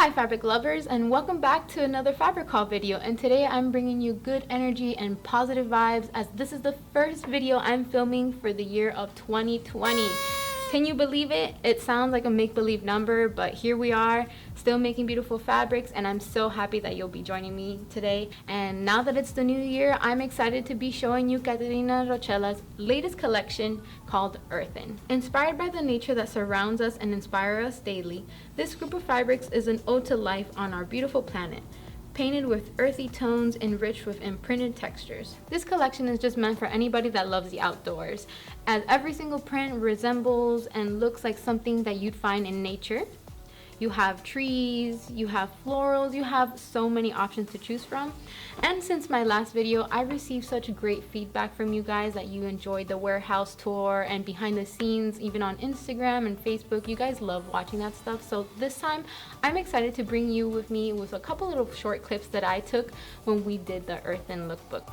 Hi fabric lovers, and welcome back to another fabric haul video. And today I'm bringing you good energy and positive vibes, as this is the first video I'm filming for the year of 2020. Can you believe it? It sounds like a make-believe number, but here we are, still making beautiful fabrics, and I'm so happy that you'll be joining me today. And now that it's the new year, I'm excited to be showing you Katarina Roccella's latest collection called Earthen. Inspired by the nature that surrounds us and inspires us daily, this group of fabrics is an ode to life on our beautiful planet, painted with earthy tones enriched with imprinted textures. This collection is just meant for anybody that loves the outdoors, as every single print resembles and looks like something that you'd find in nature. You have trees, you have florals, you have so many options to choose from. And since my last video, I received such great feedback from you guys that you enjoyed the warehouse tour and behind the scenes, even on Instagram and Facebook. You guys love watching that stuff. So this time, I'm excited to bring you with me with a couple little short clips that I took when we did the Earthen lookbook.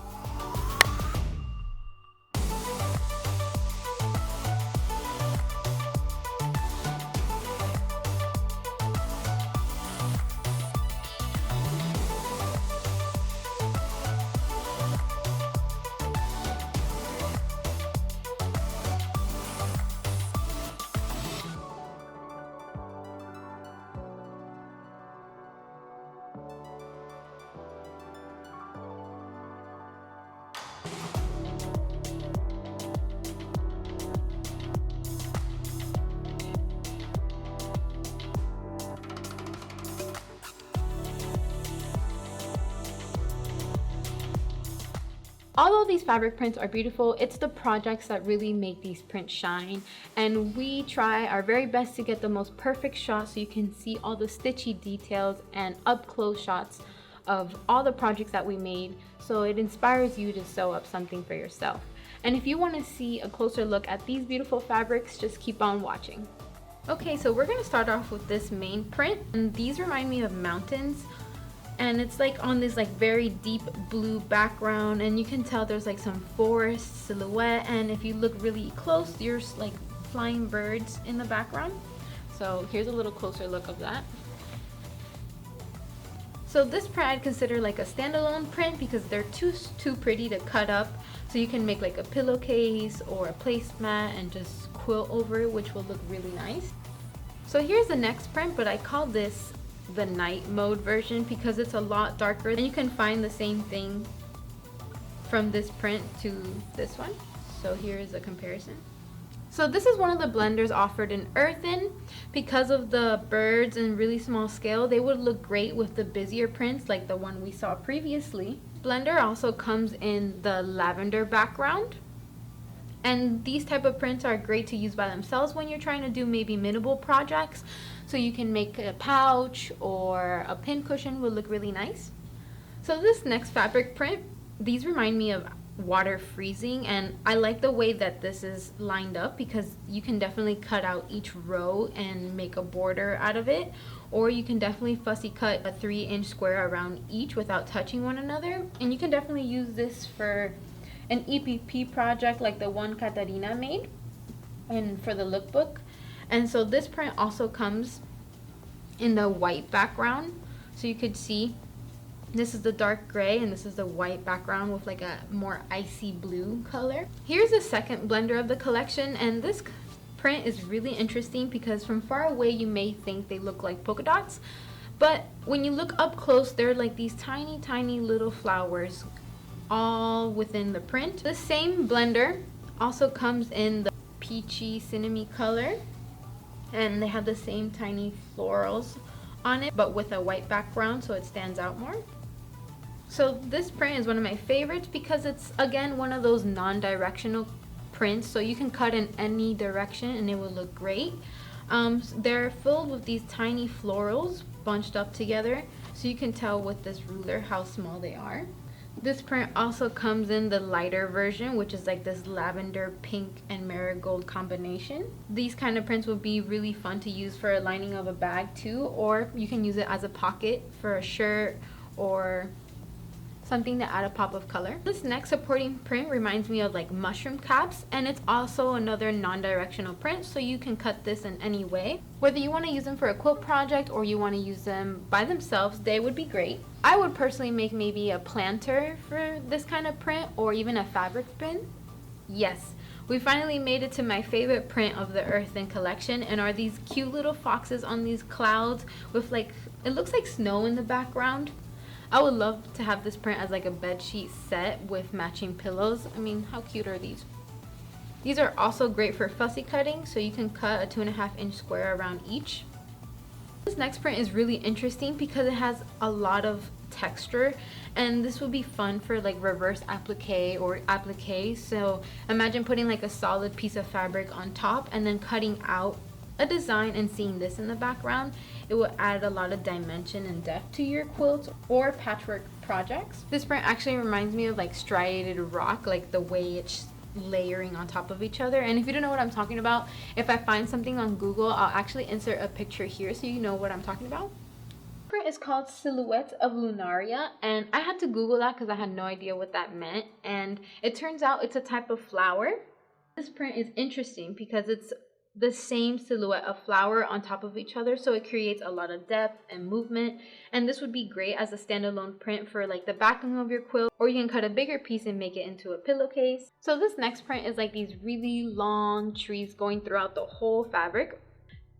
Although these fabric prints are beautiful, it's the projects that really make these prints shine, and we try our very best to get the most perfect shot so you can see all the stitchy details and up close shots of all the projects that we made, so it inspires you to sew up something for yourself. And if you want to see a closer look at these beautiful fabrics, just keep on watching. Okay, so we're going to start off with this main print, and these remind me of mountains. And it's like on this like very deep blue background, and you can tell there's like some forest silhouette, and if you look really close, there's like flying birds in the background. So here's a little closer look of that. So this print I'd consider like a standalone print because they're too pretty to cut up, so you can make like a pillowcase or a placemat and just quilt over it, which will look really nice. So here's the next print, but I call this the night mode version because it's a lot darker, and you can find the same thing from this print to this one. So here is a comparison. So this is one of the blenders offered in Earthen. Because of the birds and really small scale, they would look great with the busier prints like the one we saw previously. Blender also comes in the lavender background, and these type of prints are great to use by themselves when you're trying to do maybe minimal projects. So you can make a pouch or a pin cushion will look really nice. So this next fabric print, these remind me of water freezing, and I like the way that this is lined up because you can definitely cut out each row and make a border out of it, or you can definitely fussy cut a 3-inch square around each without touching one another. And you can definitely use this for an EPP project like the one Katarina made and for the lookbook. And so this print also comes in the white background, so you could see this is the dark gray and this is the white background with like a more icy blue color. Here's the second blender of the collection, and this print is really interesting because from far away you may think they look like polka dots, but when you look up close, they're like these tiny little flowers all within the print. The same blender also comes in the peachy cinnamon color, and they have the same tiny florals on it but with a white background, so it stands out more. So this print is one of my favorites because it's again one of those non-directional prints, so you can cut in any direction and it will look great. They're filled with these tiny florals bunched up together, so you can tell with this ruler how small they are. This print also comes in the lighter version, which is like this lavender, pink, and marigold combination. These kind of prints would be really fun to use for a lining of a bag too, or you can use it as a pocket for a shirt or something to add a pop of color. This next supporting print reminds me of like mushroom caps, and it's also another non-directional print, so you can cut this in any way. Whether you want to use them for a quilt project or you want to use them by themselves, they would be great. I would personally make maybe a planter for this kind of print, or even a fabric bin. Yes, we finally made it to my favorite print of the Earthen collection, and are these cute little foxes on these clouds with like, it looks like snow in the background. I would love to have this print as like a bed sheet set with matching pillows. I mean, how cute are these? These are also great for fussy cutting, so you can cut a 2.5-inch square around each. This next print is really interesting because it has a lot of texture, and this would be fun for like reverse applique or applique. So imagine putting like a solid piece of fabric on top and then cutting out a design and seeing this in the background. It will add a lot of dimension and depth to your quilts or patchwork projects. This print actually reminds me of like striated rock, like the way it's layering on top of each other. And if you don't know what I'm talking about, if I find something on Google, I'll actually insert a picture here so you know what I'm talking about. This print is called Silhouette of Lunaria, and I had to Google that because I had no idea what that meant, and it turns out it's a type of flower. This print is interesting because it's the same silhouette of flower on top of each other, so it creates a lot of depth and movement, and this would be great as a standalone print for like the backing of your quilt, or you can cut a bigger piece and make it into a pillowcase. So this next print is like these really long trees going throughout the whole fabric.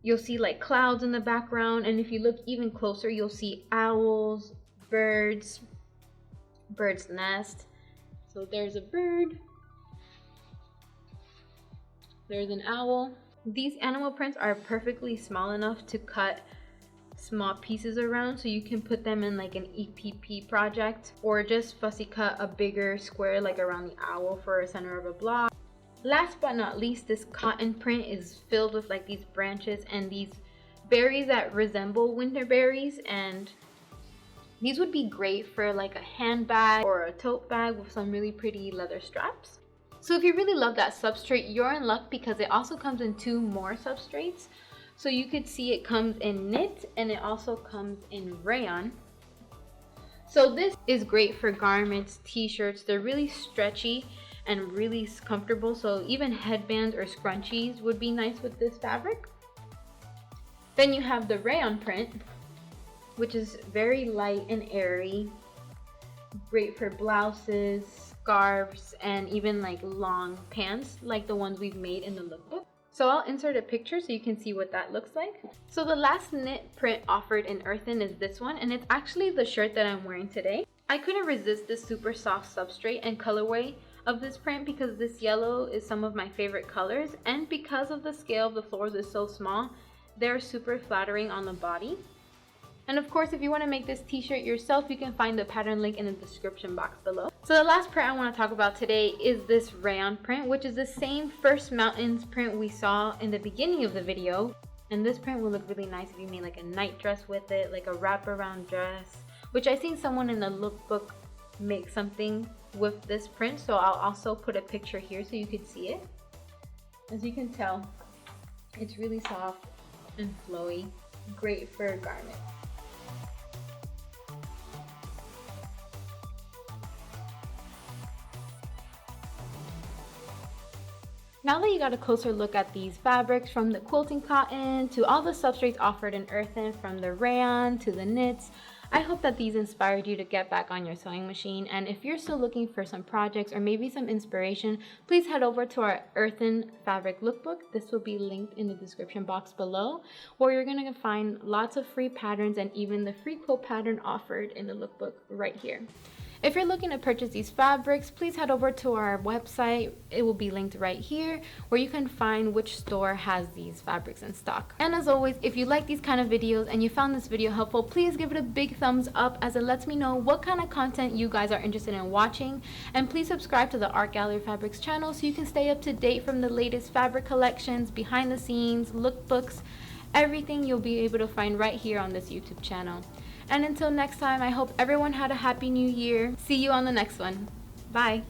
You'll see like clouds in the background, and if you look even closer, you'll see owls, bird's nest. So there's a bird, there's an owl. These animal prints are perfectly small enough to cut small pieces around, so you can put them in like an EPP project, or just fussy cut a bigger square like around the owl for a center of a block. Last but not least, this cotton print is filled with like these branches and these berries that resemble winter berries, and these would be great for like a handbag or a tote bag with some really pretty leather straps. So if you really love that substrate, you're in luck because it also comes in 2 more substrates. So you could see it comes in knit and it also comes in rayon. So this is great for garments, t-shirts. They're really stretchy and really comfortable. So even headbands or scrunchies would be nice with this fabric. Then you have the rayon print, which is very light and airy. Great for blouses, scarves, and even like long pants like the ones we've made in the lookbook. So I'll insert a picture so you can see what that looks like. So the last knit print offered in Earthen is this one, and it's actually the shirt that I'm wearing today. I couldn't resist this super soft substrate and colorway of this print because this yellow is some of my favorite colors, and because of the scale of the floors is so small, they're super flattering on the body. And of course, if you want to make this t-shirt yourself, you can find the pattern link in the description box below. So the last print I want to talk about today is this rayon print, which is the same First Mountains print we saw in the beginning of the video. And this print will look really nice if you made like a night dress with it, like a wraparound dress, which I seen someone in the lookbook make something with this print. So I'll also put a picture here so you can see it. As you can tell, it's really soft and flowy, great for a garment. Now that you got a closer look at these fabrics, from the quilting cotton to all the substrates offered in Earthen, from the rayon to the knits, I hope that these inspired you to get back on your sewing machine. And if you're still looking for some projects or maybe some inspiration, please head over to our Earthen fabric lookbook. This will be linked in the description box below, where you're going to find lots of free patterns and even the free quilt pattern offered in the lookbook right here. If you're looking to purchase these fabrics, please head over to our website. It will be linked right here, where you can find which store has these fabrics in stock. And as always, if you like these kind of videos and you found this video helpful, please give it a big thumbs up, as it lets me know what kind of content you guys are interested in watching. And please subscribe to the Art Gallery Fabrics channel so you can stay up to date from the latest fabric collections, behind the scenes, lookbooks, everything you'll be able to find right here on this YouTube channel. And until next time, I hope everyone had a happy new year. See you on the next one. Bye.